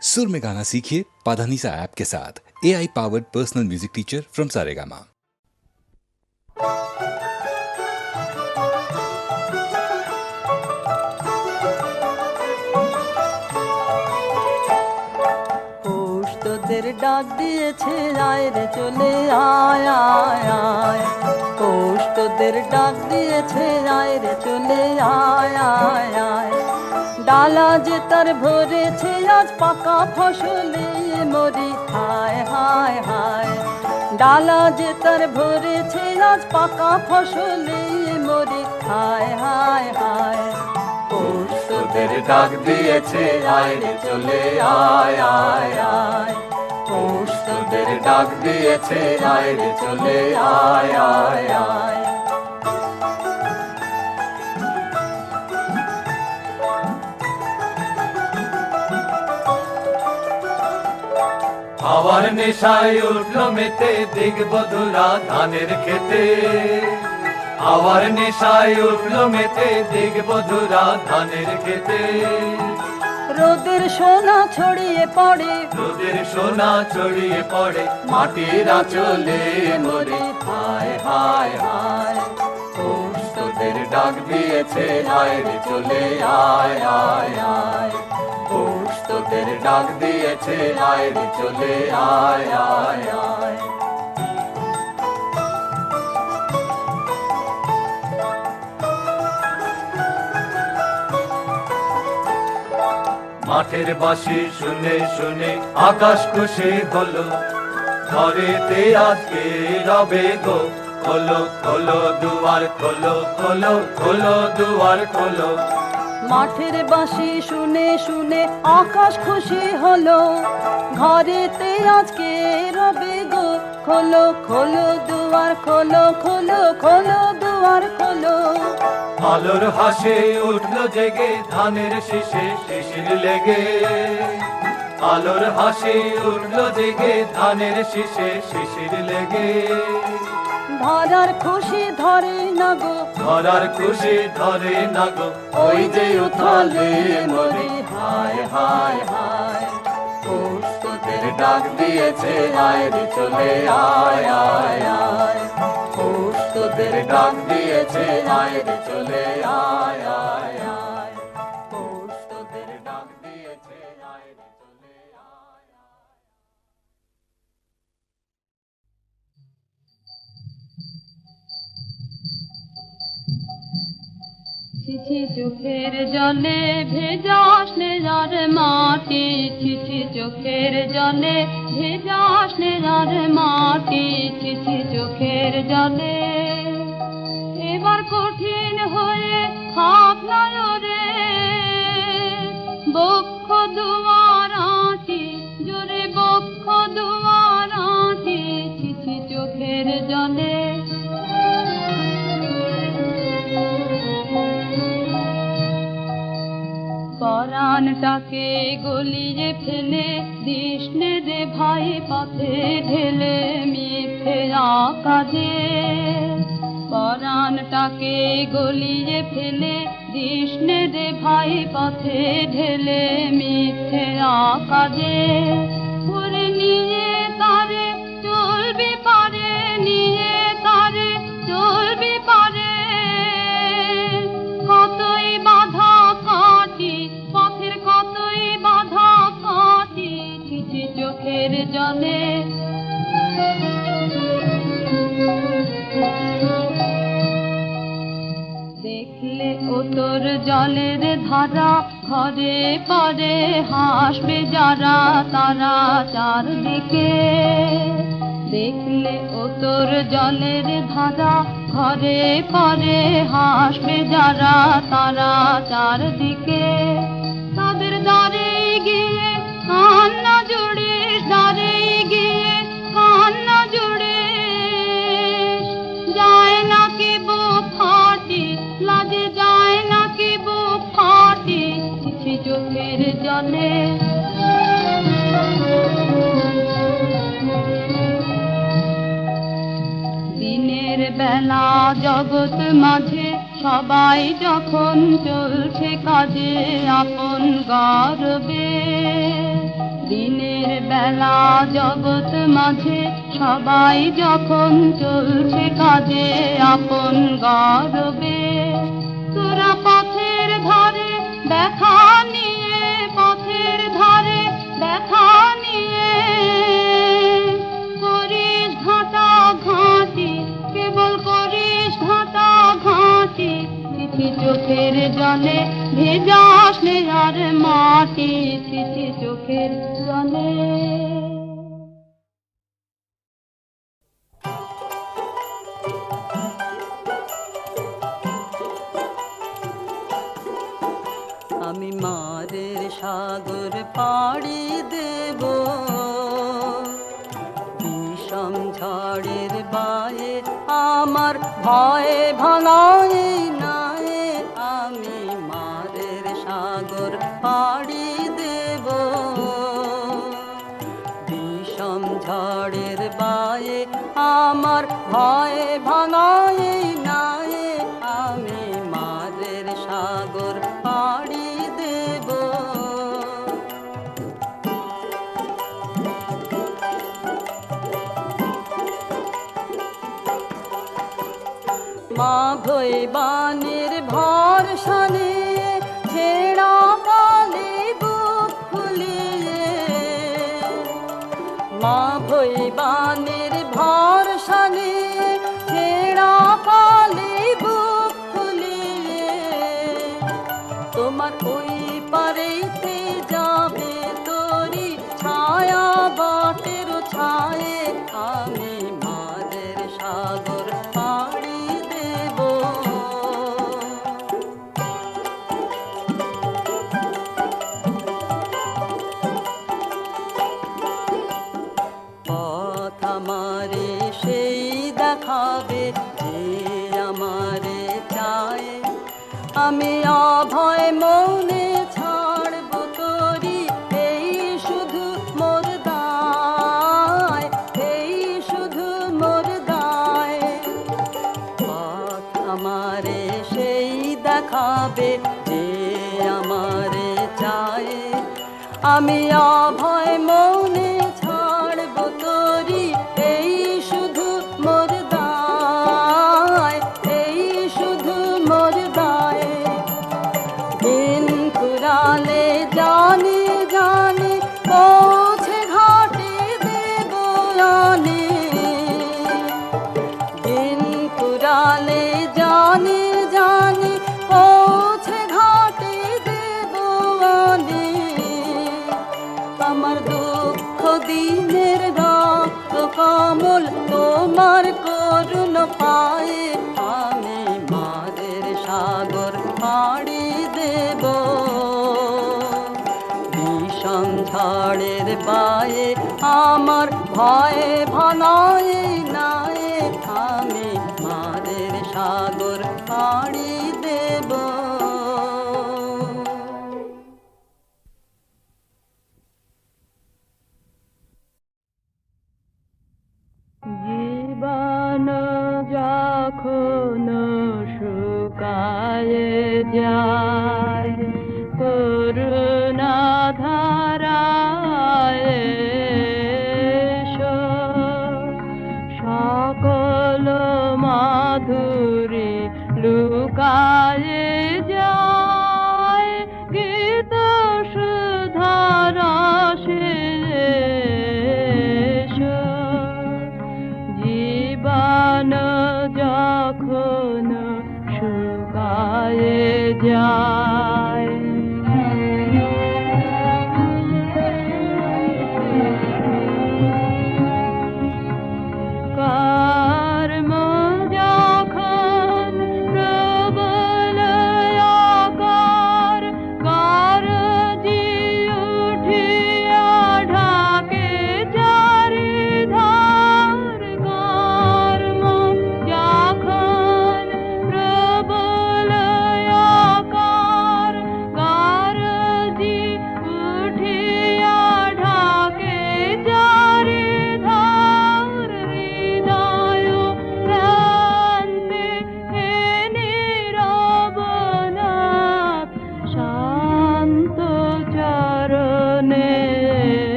सुर में गाना सीखिए पाधानीसा ऐप के साथ। AI powered personal music teacher from Saregama. তোদের ডাক দিয়েছে আয় রে চলে আয় আয় আয়, পৌষ তোদের ডাক দিয়েছে আয় রে চলে আয় আয় আয়। ডালা যে তার ভরেছে আজ পাকা ফসলে মরি হায় হায় হায়। ডালা যে তার ভরেছে আজ পাকা ফসলে মরি হায় হায় হায়। পৌষ তোদের ডাক দিয়েছে আয় রে চলে আয় আয় আয়, পৌষ তোদের ডাক দিয়েছে আয় রে চলে আয় আয় আয়। হাওয়ার নেশায় উঠলো মেতে দিগবধুরা ধানের খেতে। হাওয়ার নেশায় উঠলো মেতে দিগবধুরা ধানের খেতে। রোদের সোনা ছড়িয়ে পড়ে, রোদের সোনা ছড়িয়ে পড়ে মাটির আঁচলে মরে হায় হায় হায়। পৌষ তোদের ডাক দিয়েছে আয় রে চলে আয় আয় আয়, পৌষ তোদের ডাক দিয়েছে আয় রে চলে আয় আয় আয়। মাঠের বাঁশি শুনে শুনে আকাশ খুশি হলো, ঘরেতে আজকে রবে গো খোলো খোলো দুয়ার খোলো খোলো খোলো দুয়ার খোলো। মাঠের বাঁশি শুনে শুনে আকাশ খুশি হলো, ঘরেতে আজকে রবে গো খোলো খোলো দুয়ার খোলো খোলো খোলো দুয়ার খোলো। আলোর হাসে উঠলো জেগে ধানের শীষে শিশির লেগে। আলোর হাসি উঠলো জেগে ধানের শীষে শিশির লেগে। ধরার খুশি ধরে না গো, ধরার খুশি ধরে না গো ওই যে উথালে মরি হায় হায় হায়। পৌষ তোদের ডাক দিয়েছে আয় রে চলে আয় আয় আয়, পৌষ তোদের ডাক দিয়েছে আয় রে চলে আয় আয় আয়, পৌষ তোদের ডাক দিয়েছে আয় রে চলে আয় আয়। ছিছি চোখের জলে ভেজাস নেজার মাটি, ছিছি চোখের জলে ভেজাস নেজার মাটি, ছিছি চোখের জলে। এবার কঠিন হয়ে হাত নয়রে বক্ষ দুয়ার আঁটি, জোরে বক্ষ দুয়ার আঁটি, ছিছি চোখের জলে। পরাণটাকে গলিয়ে ফেলে দিসনে রে ভাই পথে ঢেলে মিথ্যে কাজে। পরাণটাকে গলিয়ে ফেলে দিসনে রে ভাই পথে ঢেলে মিথ্যে কাজে। ওরে নিয়ে তারে চলবি পারে, নিয়ে তারে চলবি পারে, কতই বাধা কাটি পথের কতই বাধা কাটি, ছিছি চোখের জলে। দেখলে ও তোর জলের ধারা ঘরে পরে হাসবে যারা তারা চারদিকে। দেখলে ও তোর জলের ধারা ঘরে পরে হাসবে যারা তারা চারদিকে। তাদের দ্বারে গিয়ে কান্না জুড়িস, দ্বারে গিয়ে কান্না জুড়িস, যায় না কি বুক ফাটি লাজে, যায় না কি বুক ফাটি, ছিছি চোখের জলে। দিনের বেলা জগৎ মাঝে সবাই যখন চলছে কাজে আপন গর্বে, বেলা জগৎ মাঝে সবাই যখন চলছে কাজে আপন গর্বে, তোরা পথের ধারে দেখা নিয়ে, পথের ধারে দেখা নিয়ে করিস ঘাটা ঘাঁটি, কেবল করিস ঘাটা ঘাঁটি, চিঠি চোখের জলে ভেজাস নে আর মাটি, চিঠি চোখের জলে। আমি মারের সাগর পাড়ি দেব, বিষম ঝড়ের বায়ে আমার ভয়ে ভাঙায় নাই, আমি মারের সাগর পাড়ি দেব, বিষম ঝড়ের বায়ে আমার ভয়ে ভাঙায় নাই, আমি মারের সাগর পাড়ি দেব। মা ভৈবানের ভরসা নিয়ে ছেঁড়া কালে বুক ফুলিয়ে, মা ভৈবানের ভরসা নিয়ে ছেঁড়া কালে বুক ফুলিয়ে, তোমার ওই পারেতে যাবে তোরি ছায়া বাটের ছায়ে, আমি মাদের সাগর পাড়ি দেব। পথ আমারে সেই দেখাবে যে আমারে চায়, আমি অভয় মৌনে ছাড়ব তোরি এই শুধু মোর দায়, এই শুধু মোর দায়। পথ আমারে সেই দেখাবে যে আমারে চায়, আমি অভয় মৌনে ছাড়ব তোরি এই শুধু মোর দায়, এই শুধু মোর দায়। দিন কুরালে জানি জানি পৌঁছে ঘাটে দেব আনে, দিন কুরালে জানি জানি পৌঁছে ঘাটে দেব আনে, আমার দুঃখ দিনের রক্ত কমল তোমার করুণ পায়ে, আমি মাদের সাগর পাড়ি দেব, বিষম ঝড়ের বায়ে আমার ভয়ে ভাঙায় নাই, আমি মাদের সাগর পাড়ি দেব। জীবন যখন শুকায় যায়, করুণা ধারায় এসো, সকল মাধুরী লুকা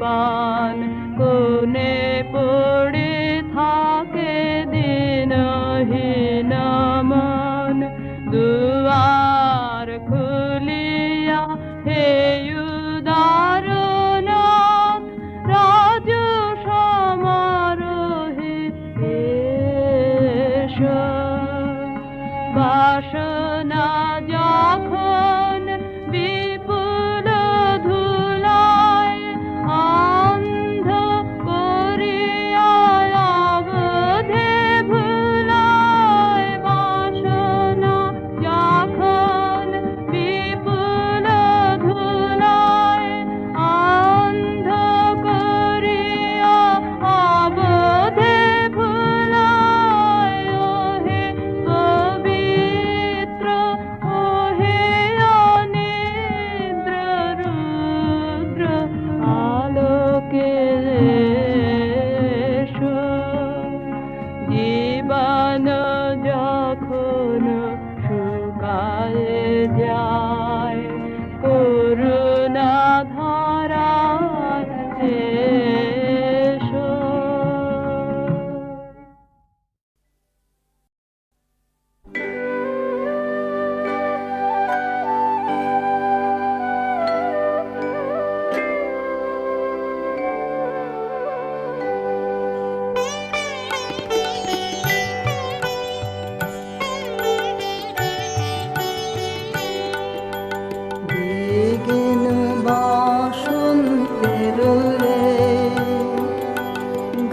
পান কোনে পড়ে থাকে দিনহীন মন দুয়ার খুলিয়া হে উদারনাথ রাজ সমারোহে এসো বাসনা যখন বিপুল ধুলায় অন্ধ করিয়া অবধে ভুলায় বাসনা যখন বিপুল ধুলায় অন্ধ করিয়া অবধে ভুলায় ওহে পবিত্র ওহে অনিদ্র রুদ্র আলোকে এসো জীবন যখন শুকায় যায় করুণা ধারায় এসো বিঘ্ন বসন্তের রে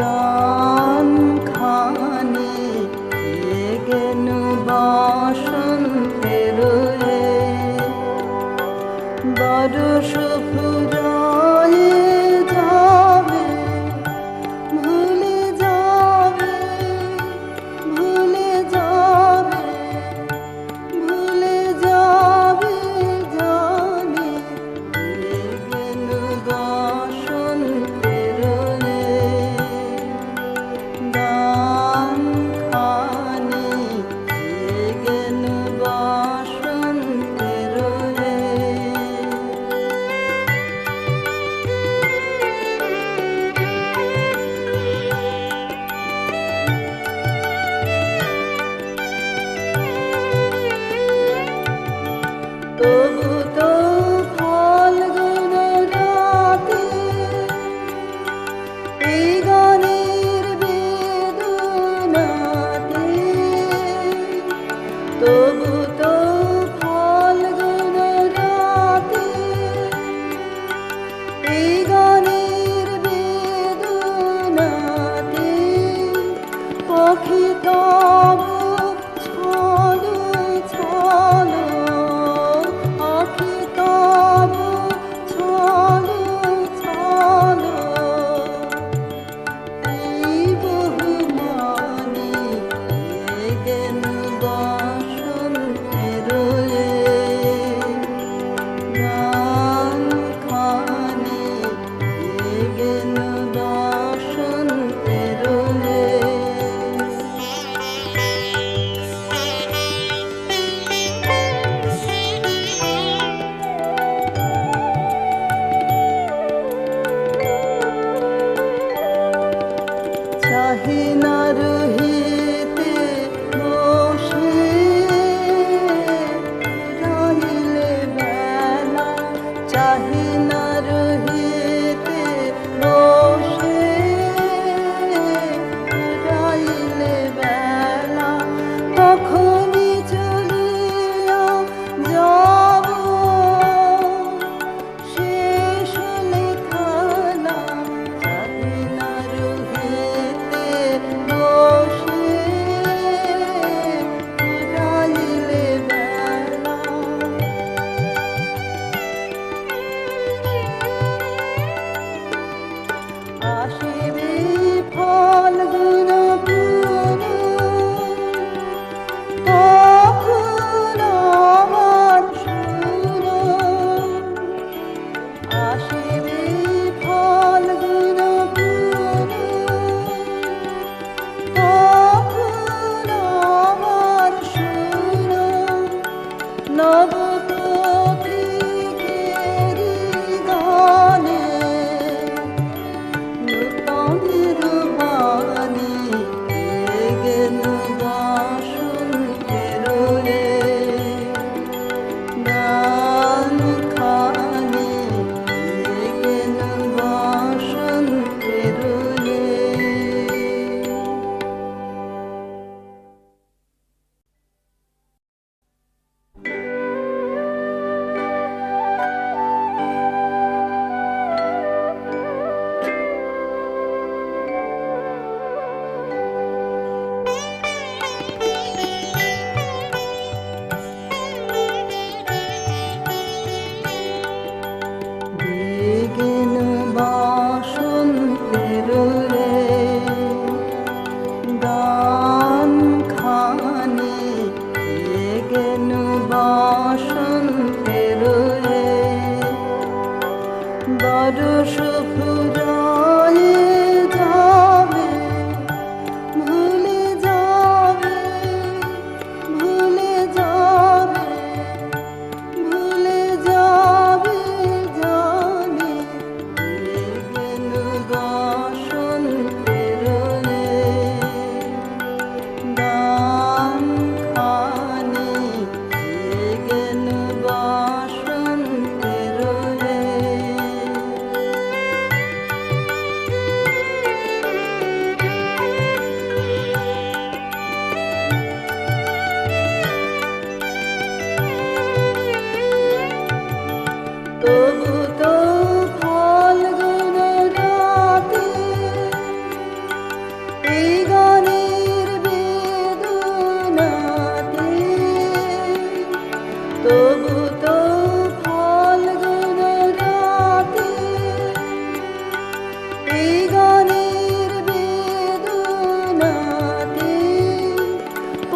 গান খানি বিঘ্ন বসন্তের রে বরষ ফুরায়ে যাবে ভুলে যাবে ভুলে যাবে ভুলে যাবে জানি বিঘ্ন বসন্তের রে গান খানি বিঘ্ন বসন্তের রে তবু তো ফাল্গুন রাতে এই গানের বেদনাতে তবু তো ফাল্গুন রাতে এই গানের বেদনাতে পাখি তব ছলো ছলো আখি তব ছলো ছলো এই বহুমানি বিঘ্ন বসন্তের রে গান খানি বিঘ্ন বসন্তের রে চাহি না রহিতে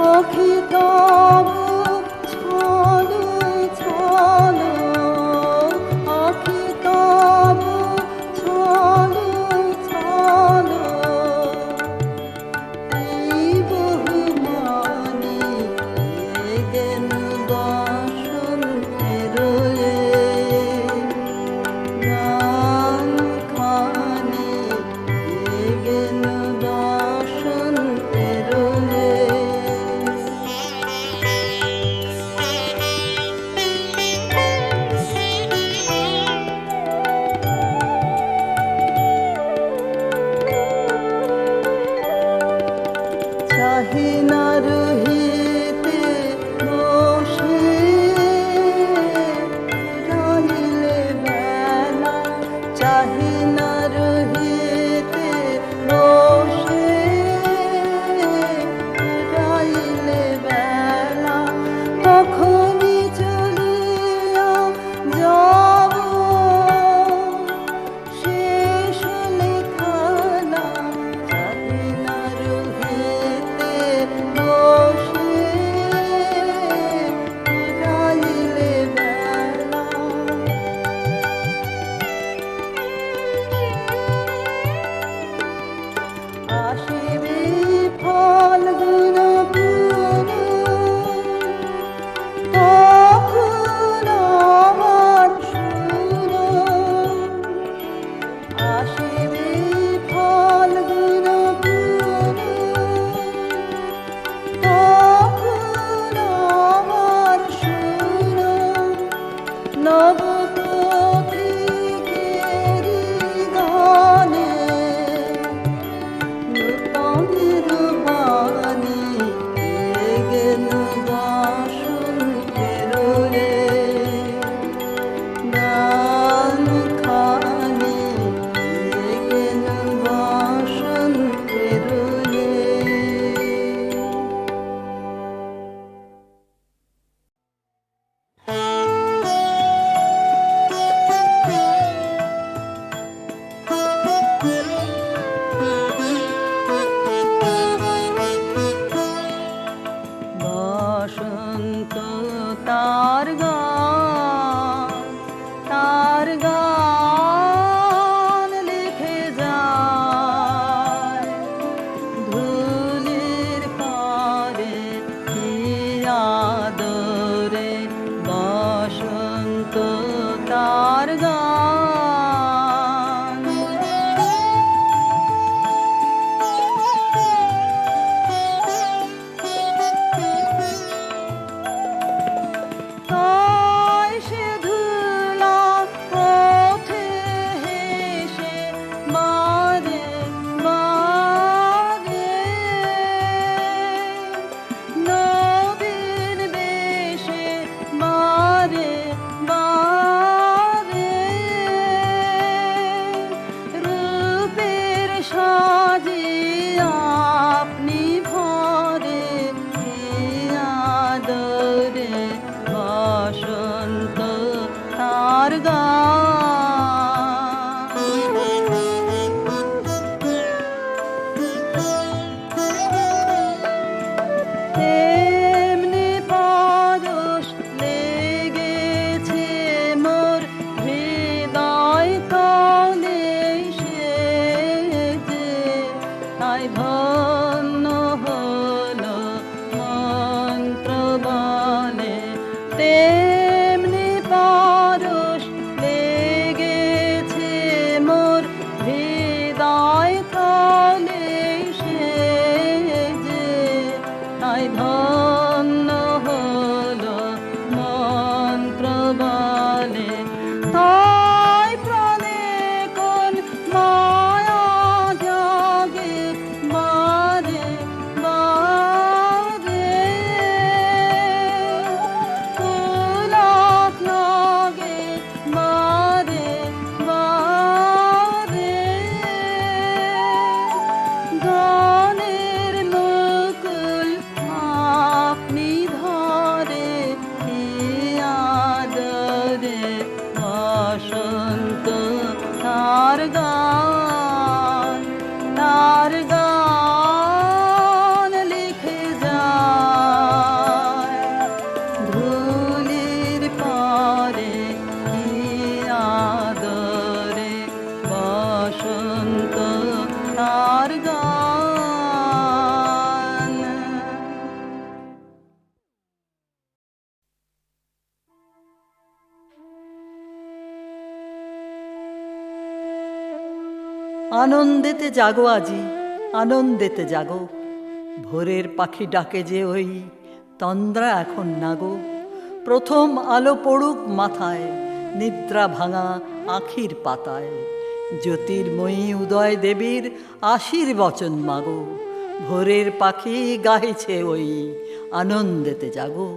সখী তব ছলো ছলো আখি তব ছলো ছলো এই বহুমানি গেন বসন্তের গান খানি গেন বসন্তের চাহি না রহিতে বসে রাহিলে বেলা চাহি না রহিতে বসে রাহিলে বেলা তখনই চলিয়া যাব শেষ লেখানা চাহি না রহিতে বসে রাহিলে বেলা আসিবে ফাল্গুন পুন তখন আমার সুর আসিবে ফাল্গুন পুন তখন আমার সুর নব পথিকেরি গানে নূতনের বাণী গেন বসন্তের গান খানি গেন বসন্তের বসন্ত তার গান লিখে যায় ধুলির পারে কি আদরে বসন্ত তার গান তাই সে ধুলা পথে হেসে বারে বারে নবীন বেশে বারে বারে রূপের সাজে আপনি ভরে কি আদরে বসন্ত তার তেমনি পরশ লেগেছে মোর হৃদয় তলে সে যে তাই ধন্য হলো মন্ত্র বলে তেমনি পরশ লেগেছে মোর হৃদয় তলে সে যে তাই ধন্য হলো মন্ত্র বলে তাই প্রাণে কোন মায়া জাগে বারে বারে পুলক লাগে বারে বারে গানের মুকুল আপনি ধরে কি আদরে আনন্দেতে জাগো আজি, আনন্দেতে জাগো, ভোরের পাখি ডাকে যে ওই তন্দ্রা এখন নাগো। প্রথম আলো পড়ুক মাথায়, নিদ্রা ভাঙা আখির পাতায়, জ্যোতির্ময়ী উদয় দেবীর আশীর্বচন মাগো। ভোরের পাখি গাইছে ওই আনন্দেতে জাগো।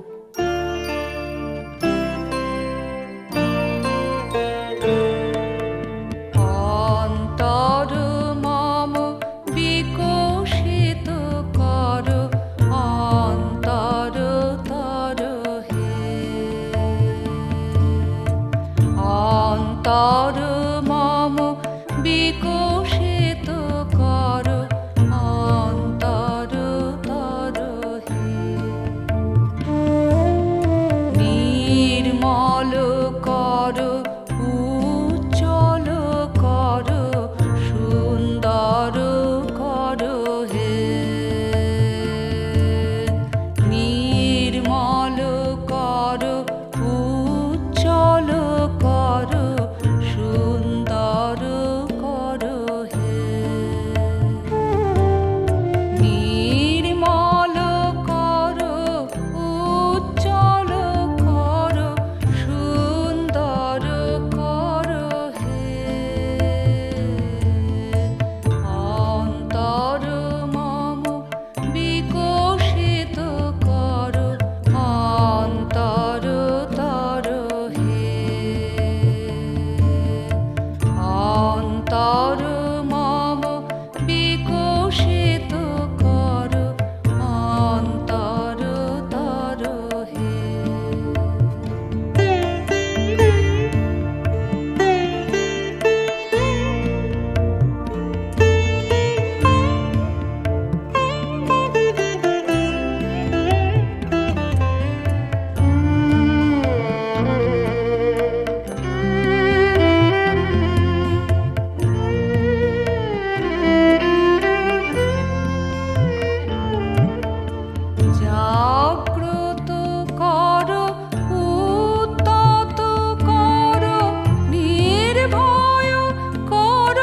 অন্তর মম বিকশিত কর, অন্তর তর হে। অন্তর মম বিকশিত কর, অন্তর তর হে। নির্মল কর, উজ্জ্বল কর, সুন্দর কর হে। নির্মল কর, উজ্জ্বল কর, সুন্দর কর হে। নির্মল কর, উজ্জ্বল কর, সুন্দর কর হে। অন্তর মম বিকশিত কর, অন্তর তর হে। অন্তর মম বিকশিত কর, অন্তর তর হে। জাগ্রত কর, উদ্যত কর, নির্ভয় কর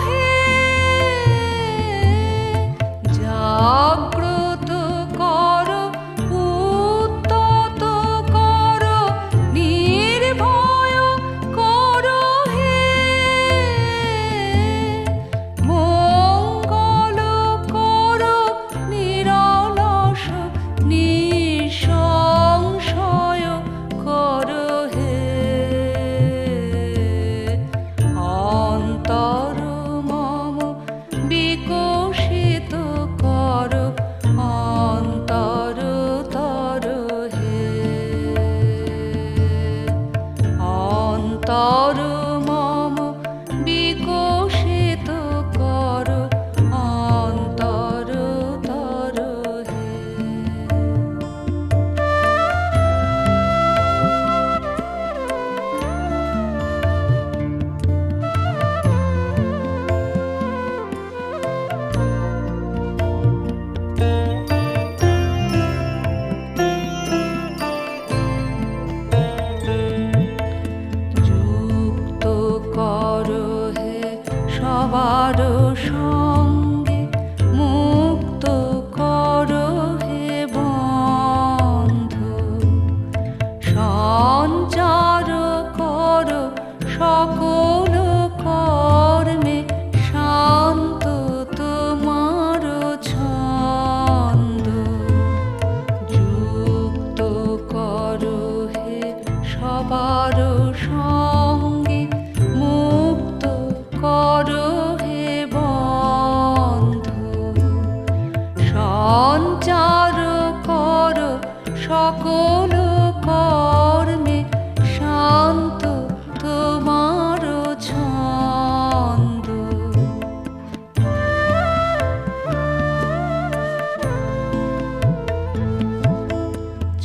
হে। জাগ্রত কর, উদ্যত কর, নির্ভয় কর হে। মঙ্গল কর, নিরলস নিঃসংশয় কর হে। অন্তর মম বিকশিত কর, অন্তর তর হে। অন্তর মম বিকশিত কর, অন্তর তর হে। যুক্ত কর হে সবার সঙ্গে, মুক্ত কর হে বন্ধু। সঞ্চার কর সকল কর্মে, শান্ত তোমার ছন্দ। যুক্ত কর হে সবার সঙ্গে, মুক্ত কর হে বন্ধু। সঞ্চার কর সকল কর্মে, শান্ত তোমার ছন্দ।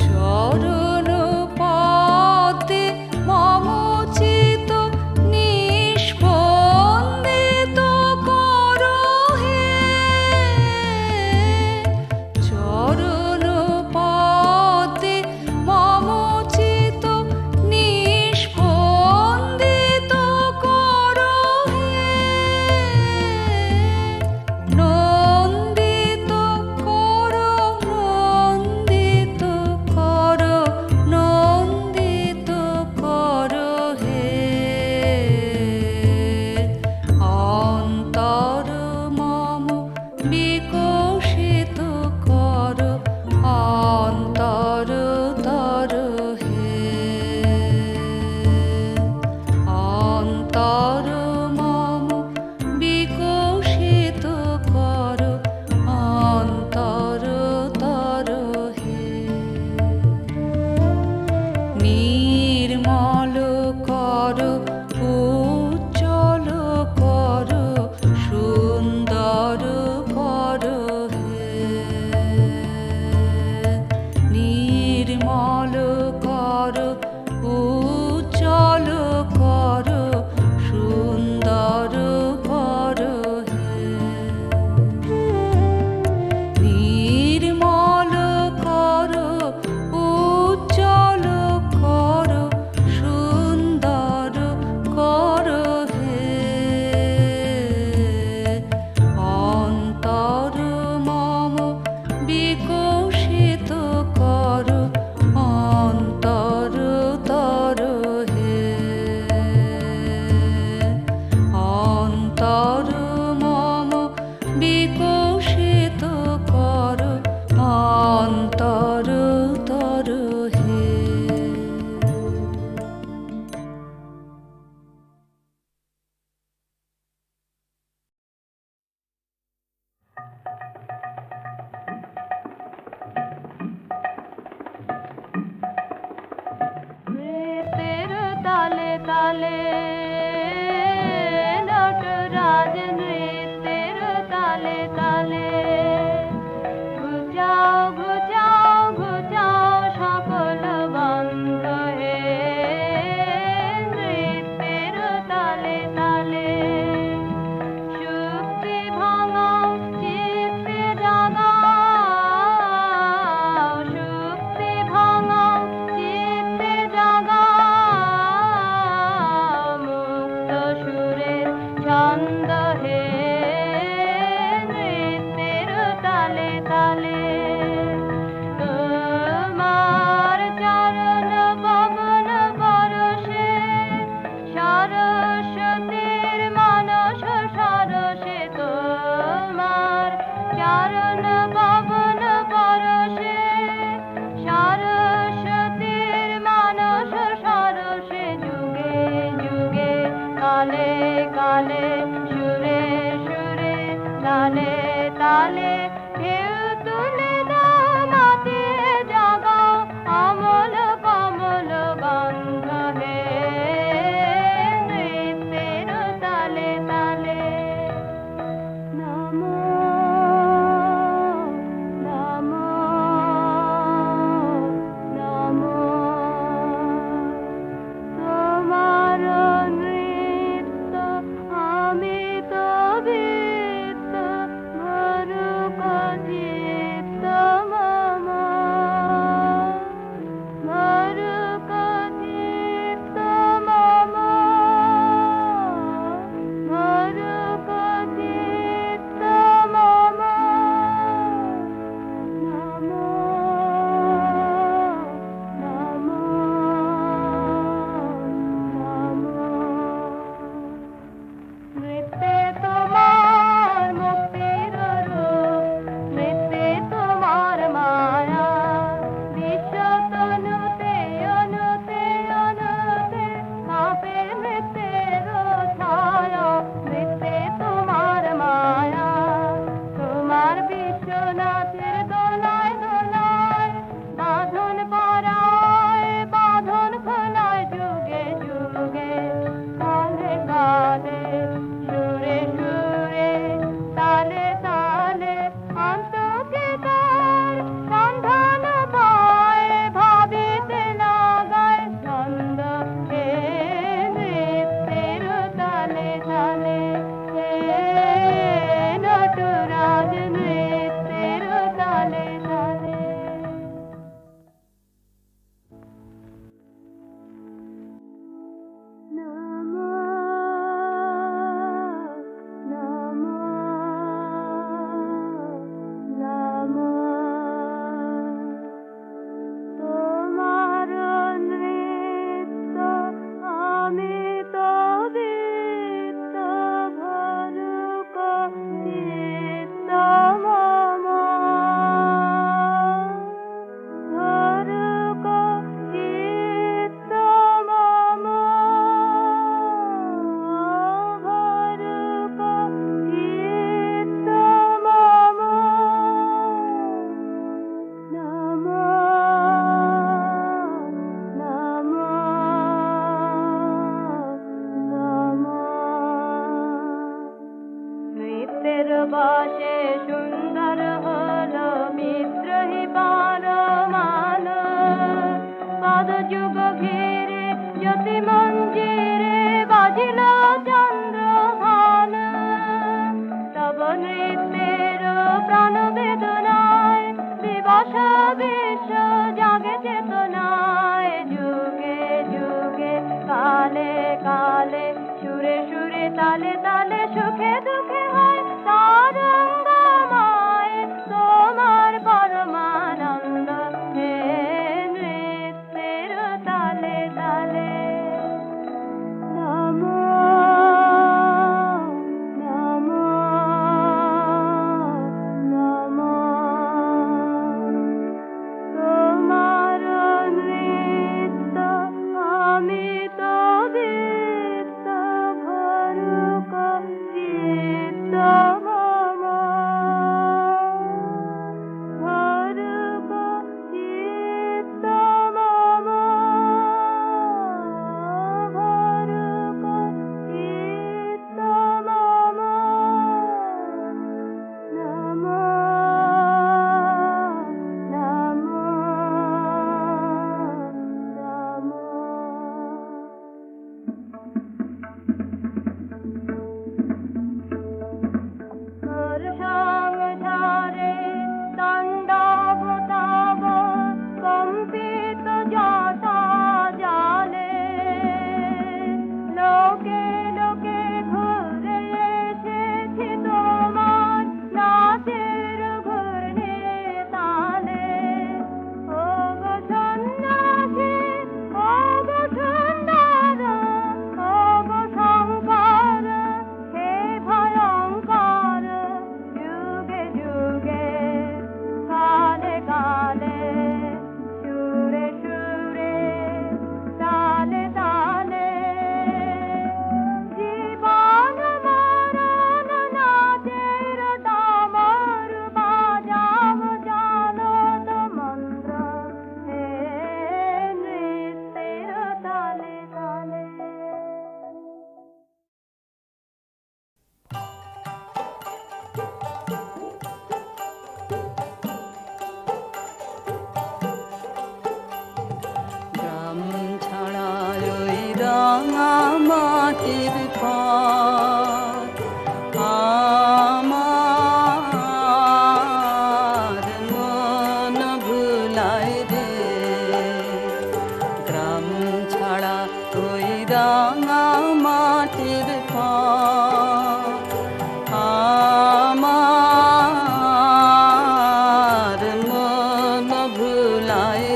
চরণ পদে তালে নটরাজ নৃত্যের তালে তালে ঘুচাও ঘুচাও ঘুচাও সকল বন্ধ হে নৃত্যের তালে তালে শুক্তি ভাঙাও চিত্তে জাগাও শুক্তি ভাঙাও চিত্তে জাগাও মুক্ত সুরের ছন্দ হে নৃত্যের তালে তালে তোমার চরণ পবন পরশে সরস্বতীর মানস সরসে তোমার চরণ পবন পরশে সরস্বতীর মানস সরসে যুগে যুগে কালে কালে সুরে সুরে তালে তালে ঢেউ তুলে দাও মাতিয়ে জাগাও অমল কমল গন্ধ হে নৃত্যের তালে তালে নমো নমো নমো তোমার নৃত্য আমি তো বিত্ত ভরুক চিত্ত মম ভরুক চিত্ত মম ভরুক চিত্ত মম নমো নমো নমো নৃত্যে তোমার মুক্তির রূপ নৃত্যে তোমার মায়া বিশ্ব তনুতে অনুতে অনুতে কাঁপে নৃত্যের ছায়া নৃত্যে তোমার মায়া তোমার বিশ্বনাথের দোলায় দোলায় বাঁধন পরায় বাঁধন খোলায় যুগে যুগে কালে কালে সুরে সুরে তালে তালে অন্তকে তার সন্ধান পায় ভাবিতে লাগায় ছন্দ হে নৃত্যের তালে তালে হে নটরাজ নৃত্যের তালে তালে নমো নমো নমো তোমার নৃত্য আমি তো বিত্ত ভরুক চিত্ত মম ভরুক চিত্ত মম ভরুক চিত্ত মম নমো নমো নমো নৃত্যের বসে সুন্দর হলো বিদ্রোহী পরমান পদ যুগ ঘিরে জ্যোতি মঞ্জিরে বাজিল চন্দ্রভান তব নৃত্যের প্রাণ বেদনায় বিবশ বিশ্ব জাগে চেতনায় যুগে যুগে কালে কালে সুরে সুরে তালে তালে সুখে দুঃখে হয় তারঙ্গময় তোমার পরমানন্দ হে নৃত্যের তালে তালে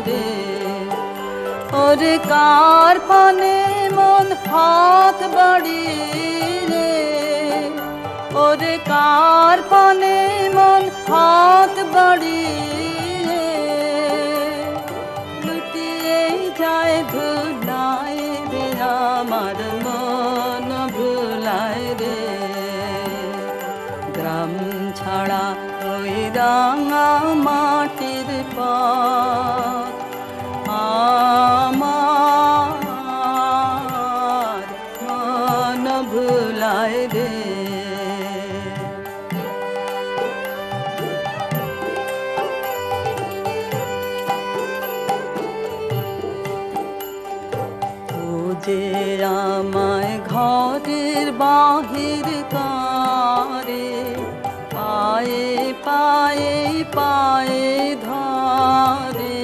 রে। ওরে কার পানে মন হাত বাড়ি রে, ওরে কার পানে মন হাত বাড়ি রে, লুটিয়ে যায় ভুলায় রে আমার মন ভুলায় রে। গ্রাম ছাড়া ওই রাঙা মাটির পথ আমার মন ভুলায় রে। ও যে আমায় ঘরের বাহির করে, পায়ে পায়ে পায়ে ধরে,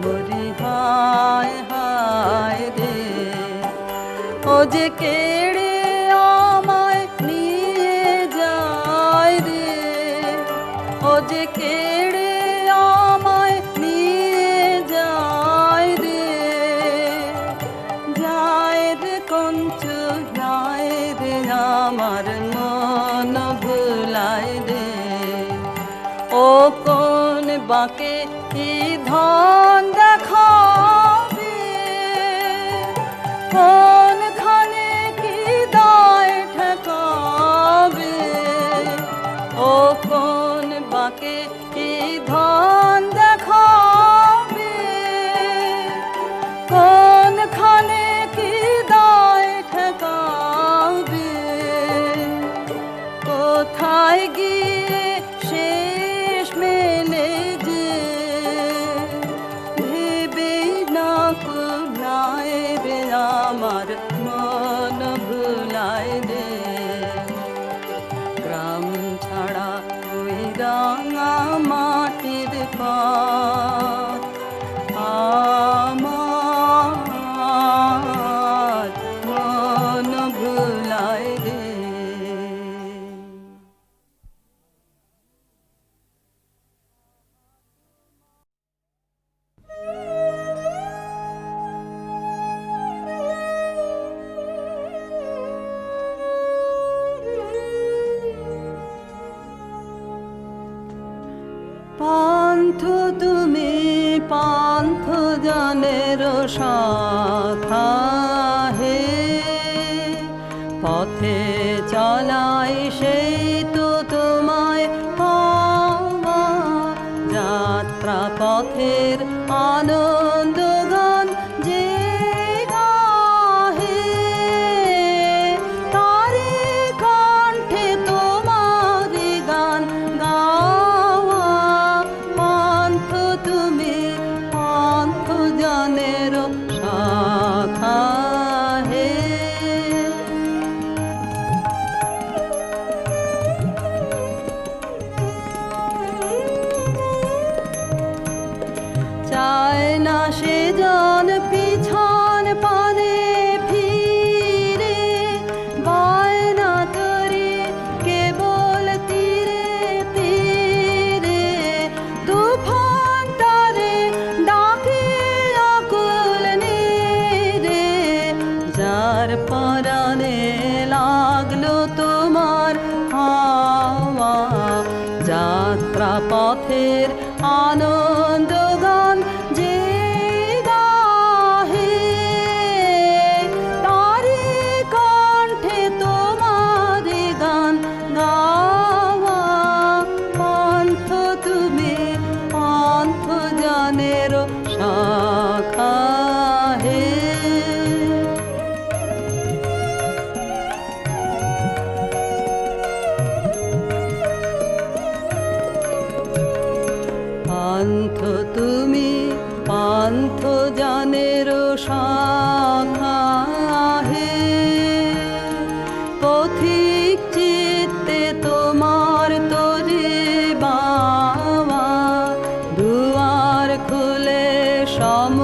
মরি হায় হায় রে। ও যে কেড়ে আমায় নিয়ে যায় রে, ও যে কেড়ে আমায় নিয়ে যায় রে, যায় রে কঞ্চু যায় রে আমার মন ভুলায় রে। ও কোন বাঁকে কি ধন দেখাবে, কোনখানে কি দায় ঠেকাবে, ও কোন বাঁকে কি ধন দেখাবে, কোনখানে কি দায় ঠেকাবে, কোথায় গিয়ে শেষ মেলে যে ভেবেই না কুলায় রে আমার মন ভুলায় রে। গ্রাম ছাড়া ওই রাঙা মাটির পথ আমার মন ভুলায় রে। পান্থ তুমি পান্থ জনের শাখা হে, পথে চলাই সেই তো তোমায় পাওয়া, যাত্রা পথের আনন্দ গান যে গাহে, তারে কণ্ঠে তোমার গান গাওয়া। পান্থ তুমি পান্থ জনের শাখা হে। চায় না সে জন পিছন পানে ফিরে, বায়না করে কেবল তীরে তীরে, তুফান তারে ডাকে আকুল নীরে। যার পরাণে লাগলো তোমার হাওয়া, যাত্রা পথের আনন্দ গান যে গাহে, তারে কণ্ঠে তোমার গান গাওয়া। পান্থ তুমি পান্থ জনের শাখা হে। পান্থ তুমি পান্থ জনের শাখা হে। পথিক চিত্তে তোমার তরি বাবা, দুয়ার খুলে সম